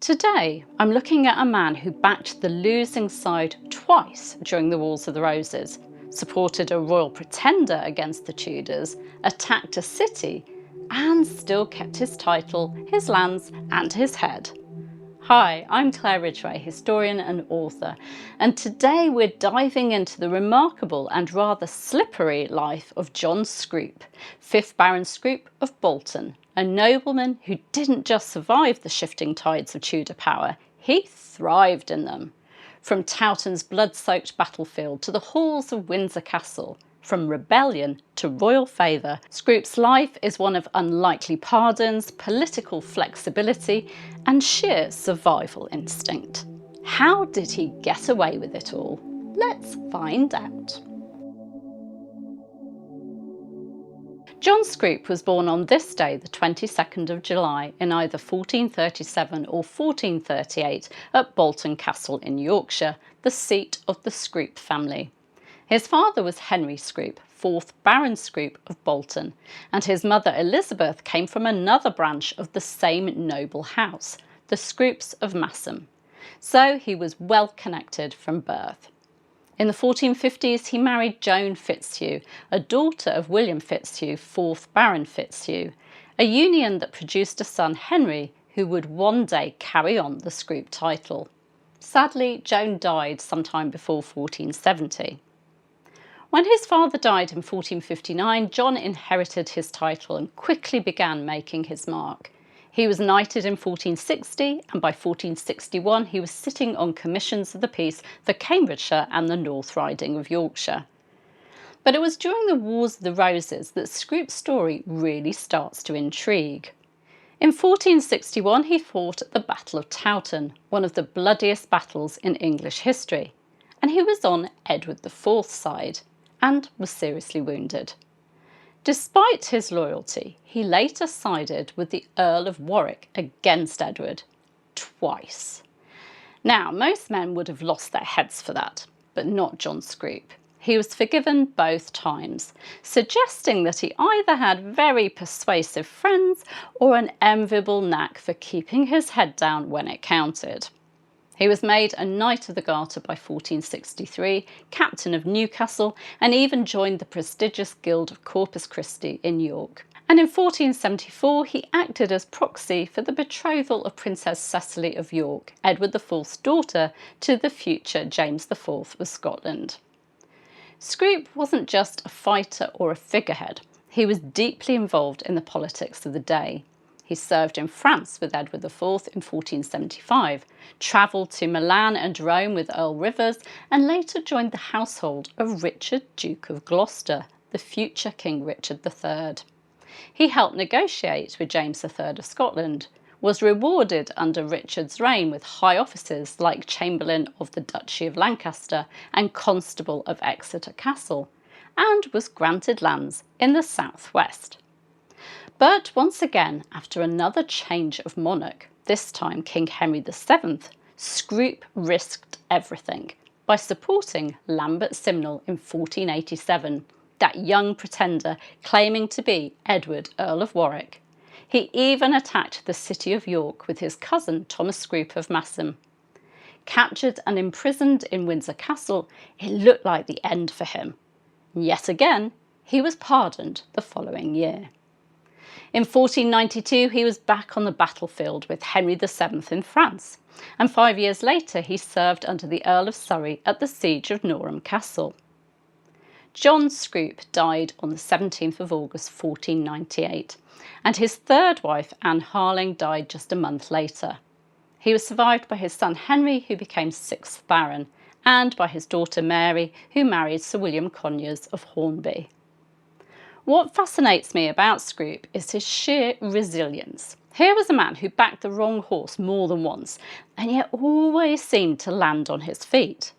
Today, I'm looking at a man who backed the losing side twice during the Wars of the Roses, supported a royal pretender against the Tudors, attacked a city, and still kept his title, his lands, and his head. Hi, I'm Claire Ridgway, historian and author, and today we're diving into the remarkable and rather slippery life of John Scrope, 5th Baron Scrope of Bolton, a nobleman who didn't just survive the shifting tides of Tudor power, he thrived in them. From Towton's blood-soaked battlefield to the halls of Windsor Castle, from rebellion to royal favour, Scrope's life is one of unlikely pardons, political flexibility and sheer survival instinct. How did he get away with it all? Let's find out. John Scrope was born on this day, the 22nd of July, in either 1437 or 1438 at Bolton Castle in Yorkshire, the seat of the Scrope family. His father was Henry Scrope, 4th Baron Scrope of Bolton, and his mother Elizabeth came from another branch of the same noble house, the Scropes of Masham. So he was well connected from birth. In the 1450s he married Joan Fitzhugh, a daughter of William Fitzhugh, 4th Baron Fitzhugh, a union that produced a son Henry who would one day carry on the Scrope title. Sadly, Joan died sometime before 1470. When his father died in 1459, John inherited his title and quickly began making his mark. He was knighted in 1460, and by 1461 he was sitting on commissions of the peace for Cambridgeshire and the North Riding of Yorkshire. But it was during the Wars of the Roses that Scrope's story really starts to intrigue. In 1461 he fought at the Battle of Towton, one of the bloodiest battles in English history, and he was on Edward IV's side and was seriously wounded. Despite his loyalty, he later sided with the Earl of Warwick against Edward, twice. Now, most men would have lost their heads for that, but not John Scrope. He was forgiven both times, suggesting that he either had very persuasive friends or an enviable knack for keeping his head down when it counted. He was made a Knight of the Garter by 1463, Captain of Newcastle, and even joined the prestigious Guild of Corpus Christi in York. And in 1474 he acted as proxy for the betrothal of Princess Cecily of York, Edward IV's daughter, to the future James IV of Scotland. Scrope wasn't just a fighter or a figurehead, he was deeply involved in the politics of the day. He served in France with Edward IV in 1475, travelled to Milan and Rome with Earl Rivers, and later joined the household of Richard, Duke of Gloucester, the future King Richard III. He helped negotiate with James III of Scotland, was rewarded under Richard's reign with high offices like Chamberlain of the Duchy of Lancaster and Constable of Exeter Castle, and was granted lands in the southwest. But once again, after another change of monarch, this time King Henry VII, Scrope risked everything by supporting Lambert Simnel in 1487, that young pretender claiming to be Edward, Earl of Warwick. He even attacked the city of York with his cousin Thomas Scrope of Masham. Captured and imprisoned in Windsor Castle, it looked like the end for him. Yet again, he was pardoned the following year. In 1492 he was back on the battlefield with Henry VII in France, and 5 years later he served under the Earl of Surrey at the siege of Norham Castle. John Scrope died on the 17th of August 1498, and his third wife Anne Harling died just a month later. He was survived by his son Henry, who became 6th Baron, and by his daughter Mary, who married Sir William Conyers of Hornby. What fascinates me about Scrope is his sheer resilience. Here was a man who backed the wrong horse more than once, and yet always seemed to land on his feet.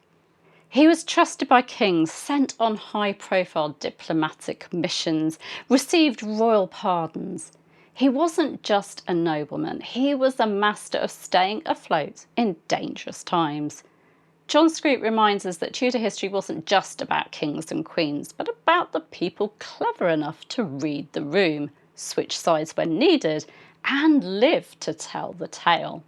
He was trusted by kings, sent on high-profile diplomatic missions, received royal pardons. He wasn't just a nobleman, he was a master of staying afloat in dangerous times. John Scrope reminds us that Tudor history wasn't just about kings and queens, but about the people clever enough to read the room, switch sides when needed, and live to tell the tale.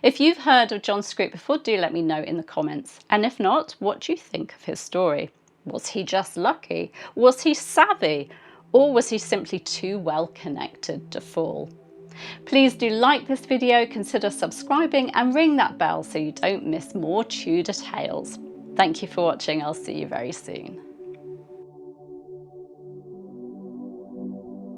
If you've heard of John Scrope before, do let me know in the comments. And if not, what do you think of his story? Was he just lucky? Was he savvy? Or was he simply too well connected to fall? Please do like this video, consider subscribing and ring that bell so you don't miss more Tudor tales. Thank you for watching. I'll see you very soon.